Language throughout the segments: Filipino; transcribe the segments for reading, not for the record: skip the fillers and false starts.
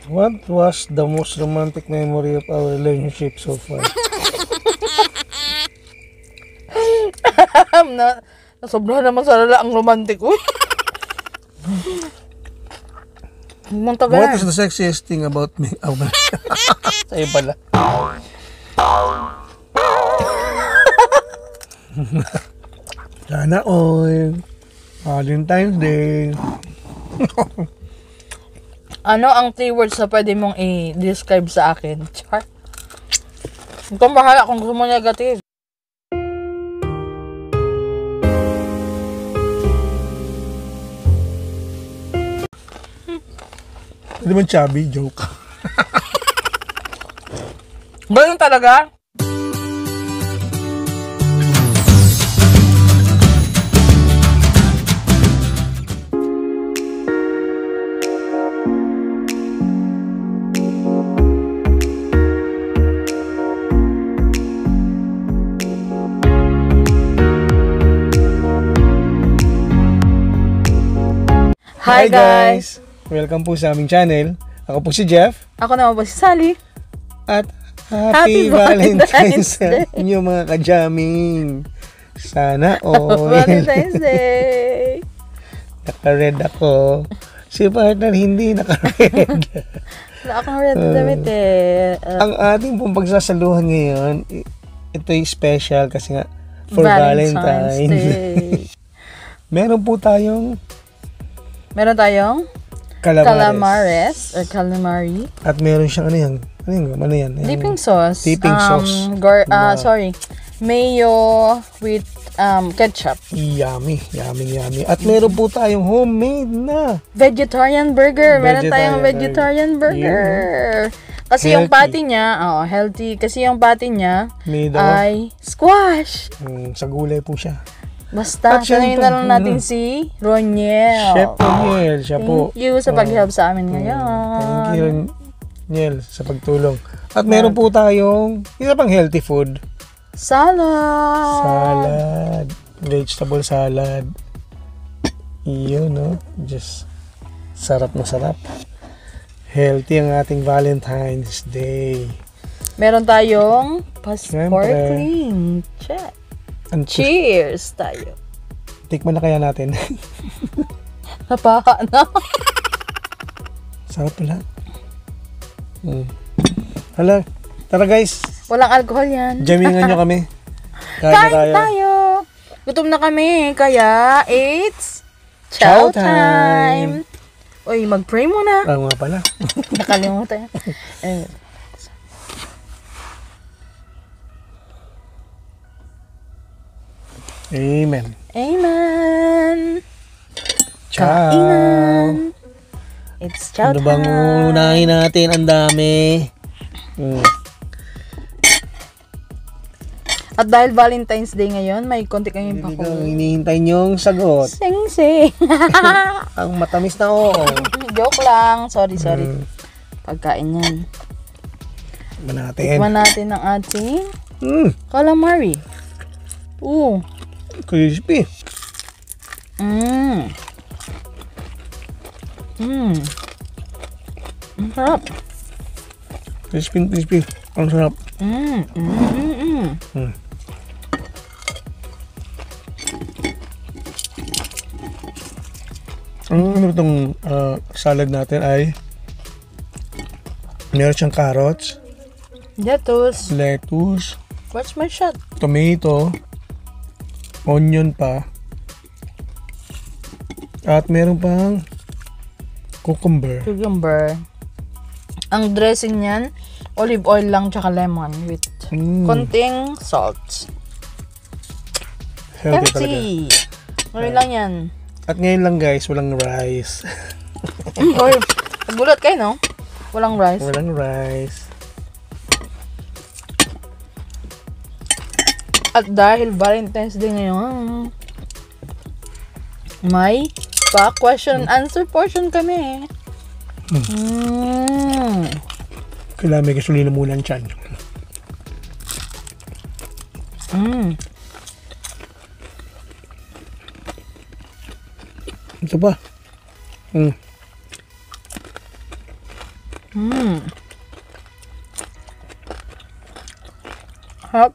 What was the most romantic memory of our relationship so far? Nasobrahan naman sa lala ang romantic. Uy. What is the sexiest thing about me? Oh, sa'yo pala. Sana all. Valentine's Day. Ano ang 3 words na pwede mong i-describe sa akin? Char. Ikaw bahala kung gusto mo negative. Hindi man chubby, joke. Ganun talaga? Hi guys! Welcome po sa aming channel. Ako po si Jeff. Ako naman po si Sally. At Happy Valentine's sa inyo mga kajamming. Sana all. Valentine's Day! Naka-red ako. Si partner hindi naka-red. Wala akong red damit eh. Ang ating pong pagsasaluhan ngayon, ito'y special kasi nga for Valentine's Day. Meron tayong Calamares or calamari. At meron siyang ano yan? Dipping sauce. Dipping sauce. Mayo with ketchup. Yummy. At meron po tayong homemade na vegetarian burger. Meron tayong vegetarian burger. Kasi healthy. Yung patty niya, healthy. Kasi yung patty niya ay squash. Sa gulay po siya. Basta, sanayin na lang natin si Roniel. Chef Roniel, siya po. Thank you sa pag-help sa amin ngayon. Thank you, Roniel, sa pagtulong. At meron po tayong isa pang healthy food. Salad. Vegetable salad. Iyon, no? Just sarap na sarap. Healthy ang ating Valentine's Day. Meron tayong sparkling. Check. Cheers tayo. Tikman na kaya natin. Napaka na. Sarap pala. Hala, tara guys. Walang alcohol yan. Jammingan nyo kami. Kain tayo. Gutom na kami, kaya it's chow time. Uy, mag-pray muna. Nga pala. Nakalimutan. Amen. Ciao. Kainan. It's chow time. Ano bang unahin natin? Ang dami. At dahil Valentine's Day ngayon, may konti kami pa kung hinihintay niyong sagot. Sing-sing. Ang matamis na oo. Joke lang. Sorry. Pagkain yan. Tikman natin ang ating calamari. Crispy. Ang sarap. Crispy. Ang sarap. Ano itong salad natin ay meron siyang carrots, lettuce, What's my shot? tomato, onion pa, at meron pang cucumber. Ang dressing niyan, olive oil lang tsaka lemon with konting salt. Healthy. Ngayon lang yan. At ngayon lang guys, walang rice. Nagulat kayo, no? Walang rice. At dahil Valentine's Day ngayon, may question and answer portion kami. Kailangan may gasolina muna ang tiyan. Ito pa. Hop.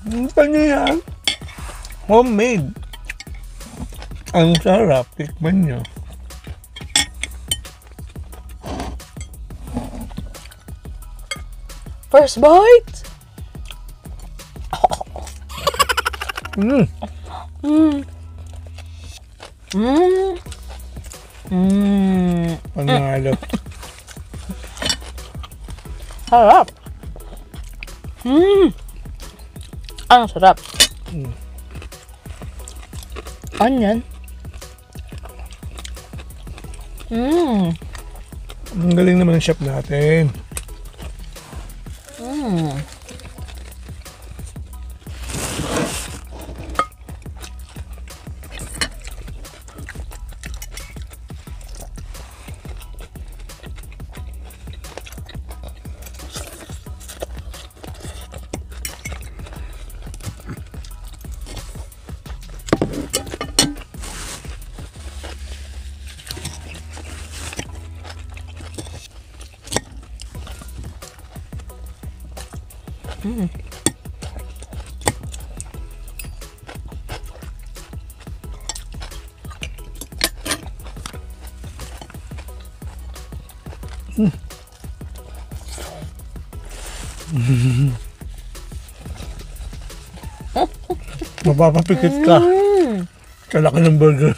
Ano pa niya yan? Homemade. Ang sarap. Tikman niyo. First bite. Panalo. Sarap. Ang sarap. Onion. Ang galing naman ng chef natin. Mapapapikit ka. Sa laki ng burger.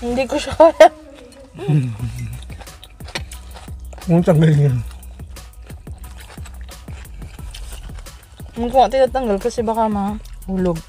Hindi ko siya kaya. Kung tanggalin yan. Hindi ko nga tinatanggal kasi baka mahulog.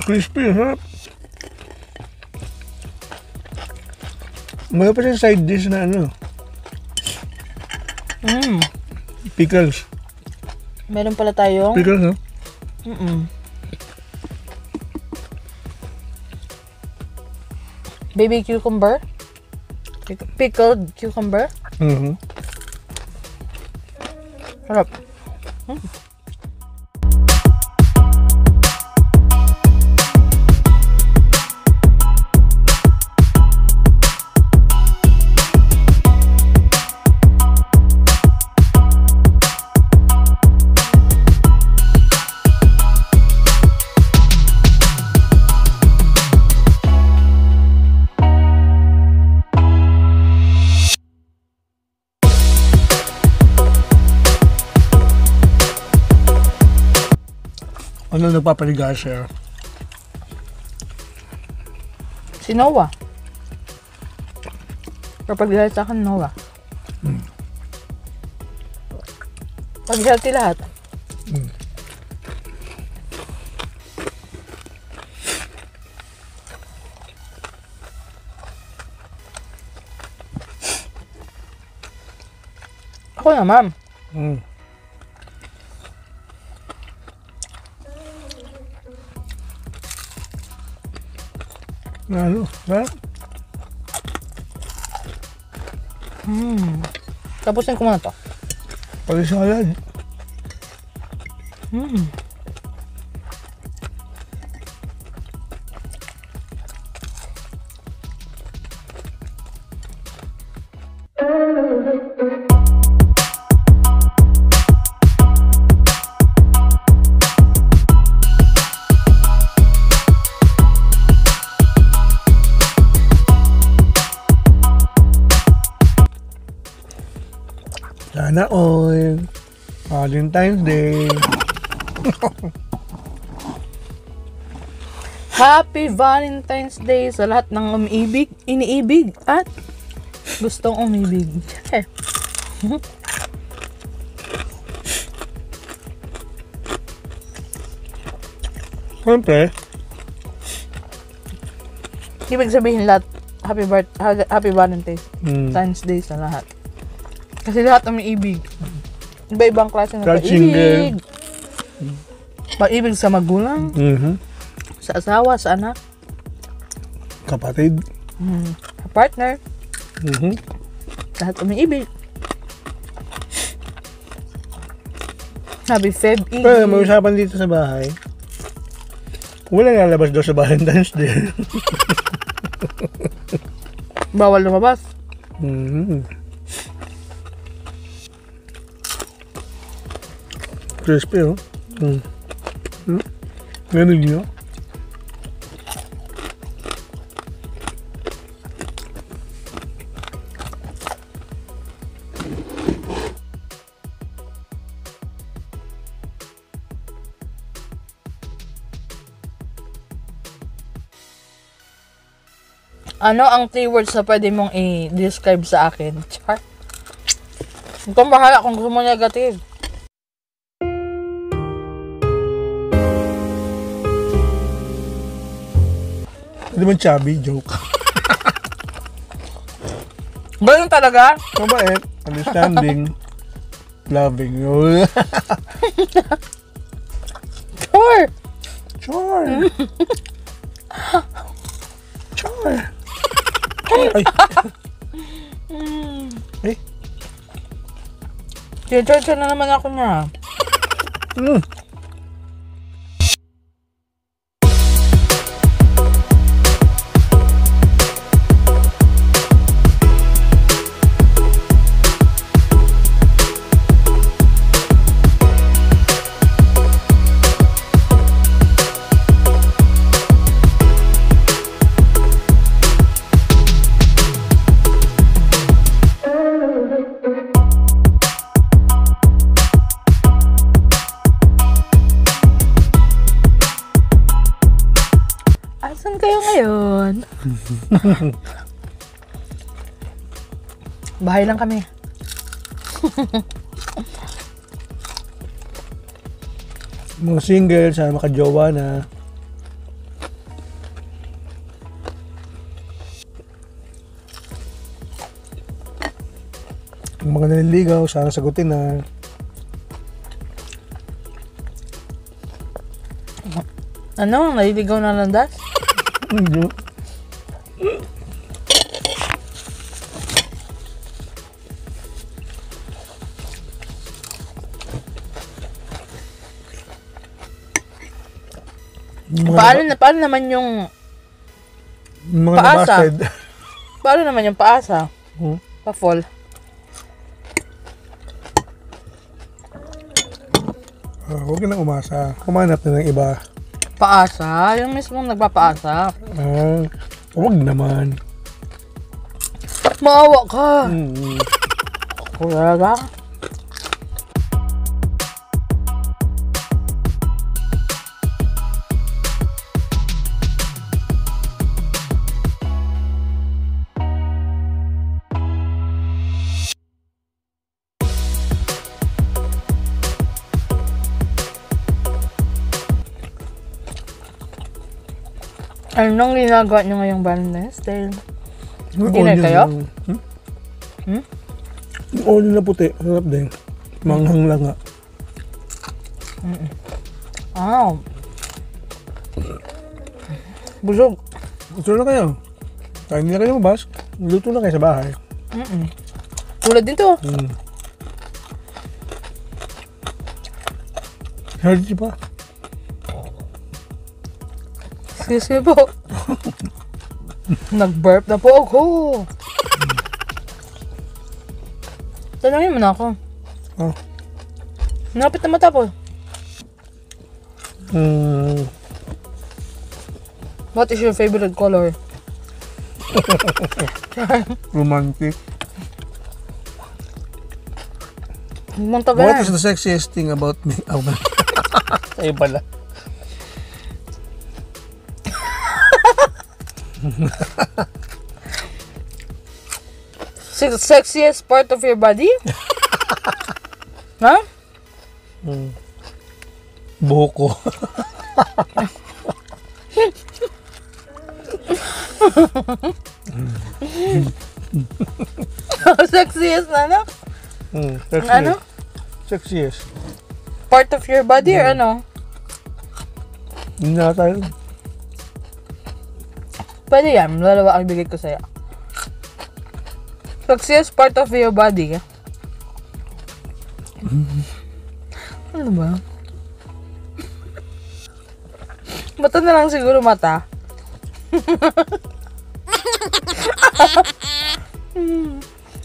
Crispy, harap. May pa siya side dish na ano. Pickles. Meron pala tayong Pickles, no? Baby cucumber. Pickled cucumber. Harap. Ano nagpapaliga siya? Si Noah. Kapag lahat sa akin, Noah. Pag healthy lahat. Ako naman. Ano? Sarap? Tapusin ko muna to. Pati salad. Sana all. Valentine's Day. Happy Valentine's Day sa lahat ng umiibig, iniibig, at gustong umibig. Siyempre. Ibig sabihin lahat, Happy Valentine's Day sa lahat. Kasi lahat umiibig. Iba-ibang klase ng pag-ibig. Pag-ibig sa magulang, sa asawa, sa anak, kapatid, sa partner, lahat umiibig. Happy Feb-ibig. Pero may usapan dito sa bahay. Wala lalabas daw sa Valentine's Day. Bawal lumabas. Crispy, oh. Ganun nyo. Ano ang 3 words na pwede mong i-describe sa akin? Char? Ikaw bahala kung gusto mo negative. Hindi man chubby, joke. Ganun talaga? Mabait, understanding, loving. Sure! Sure! Sure! Ay! Ay! Tiyatsa na naman ako na. Asan kayo ngayon? Bahay lang kami. Mga single, sana makajowa na. Yung mga naliligaw, sana sagutin na. Ano? Naliligaw na landas? Hindi. Paano naman yung mga paasa? nabasted. Paano naman yung paasa? Pa-fall? Huwag ka nang umasa. Kumanap na ng iba. Paasa? Yung mismong nagpapaasa? Huwag naman. Maawa ka! Kung talaga? Anong ginagawa nyo ngayong Valentine's Day? Dinner kayo? Yung onion na puti. Sarap din. Manghang lang nga. Busog. Gusto na kayo. Kain nila kayo mabas. Luto na kayo sa bahay. Tulad dito. Healthy pa. Excuse me po. Nag-burp na po ako. Tanungin mo na ako. Napit na matapos. What is your favorite color? Romantic. What is the sexiest thing about me? Oh, sa'yo pala. Sexiest part of your body? Ha? Buhok ko. Sexiest na ano? Sexiest. Ano? Sexiest. Part of your body or ano? Hindi na tayo. Pwede yan. Dalawa ang bigay ko sa'yo. Sexiest part of your body. Ano ba? Mata na lang siguro mata.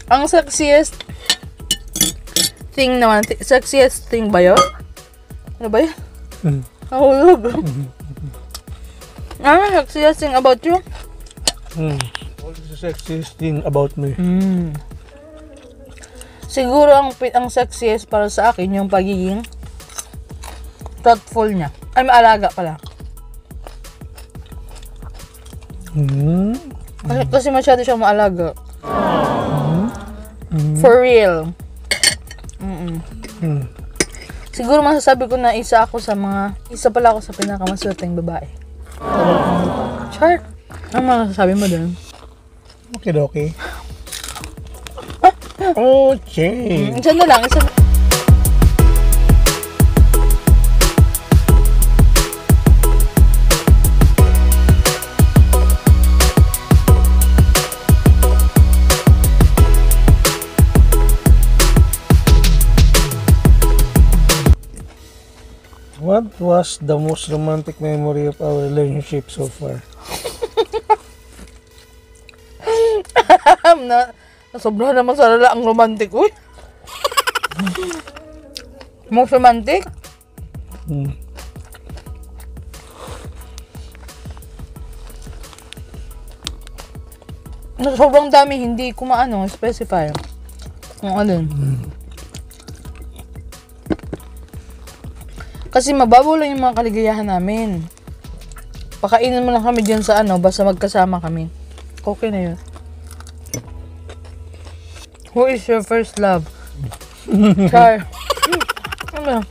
Ang sexiest thing naman. Sexiest thing ba yun? Ano ba yun? Nahulog. Ano sexiest thing about you? What is the sexiest thing about me? Siguro ang sexiest para sa akin yung pagiging thoughtful niya. Ay, maalaga pala. Kasi masyado siyang maalaga. For real. Siguro masasabi ko na isa pala ako sa pinakamaswerteng babae. Char. Ano masasabi mo dun? Okay. Okay. Isa na lang. What was the most romantic memory of our relationship so far? Sobrang naman sa lala ang romantic. Uy. Most romantic? Sobrang dami, hindi ko specify kung alin. Kasi mababaw lang yung mga kaligayahan namin. Pakainin mo lang kami dyan sa basta magkasama kami. Okay na yun. Who is your first love? Char. Ano?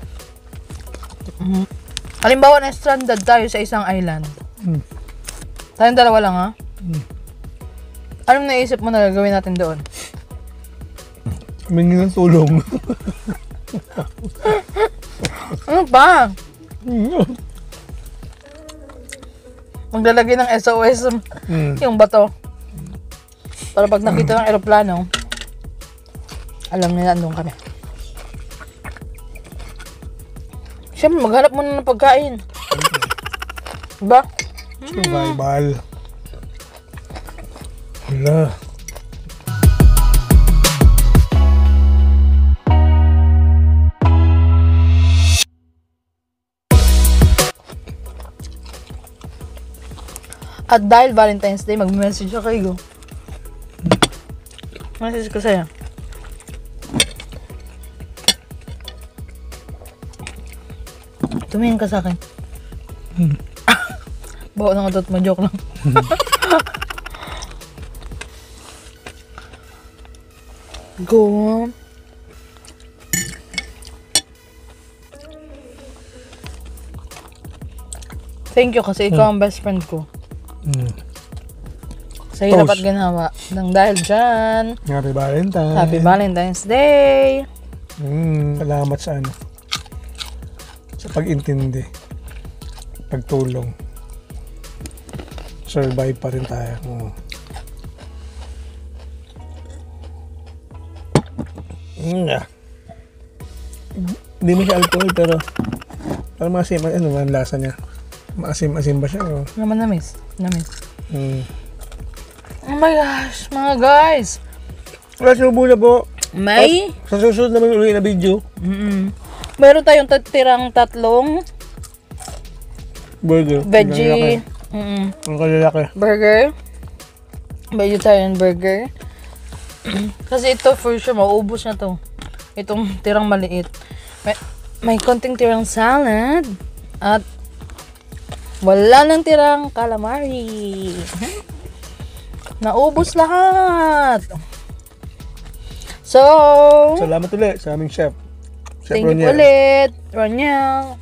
Halimbawa na stranded tayo sa isang island. Tayong dalawa lang, ha? Anong naisip mo na gagawin natin doon? Humingi ng tulong. Ano pa? Maglalagay ng SOS yung bato. Para pag nakita ng aeroplano, alam nila andun kami. Siyempre, maghanap muna ng pagkain. Diba? Survival. Hala. At dahil Valentine's Day, mag-message ako kayo. Message ko sa'yo. Tumingin ka sa akin. Bawa ng adot mo, joke lang. Go. Thank you kasi ikaw ang best friend ko. Sa'yo dapat ginawa. Nang dahil dyan. Happy Valentine. Happy Valentine's Day. Salamat sa sa pag-intindi. Pagtulong. Survive pa rin tayo. Hindi mo siya alcohol pero parang maasim, ang lasa niya. Maasim ba siya? O? Naman namis. Oh my gosh, mga guys. Wala subo na po. May? Sa susunod naman ulit na video. Meron tayong tirang 3 Burger. veggie. Ang kalalaki. Burger. Vegetarian burger. Kasi ito for sure, mauubos na to. itong tirang maliit. May konting tirang salad. At wala nang tirang calamari. Naubos lahat. So, Salamat ulit sa aming chef. Thank you ulit, Ronyel.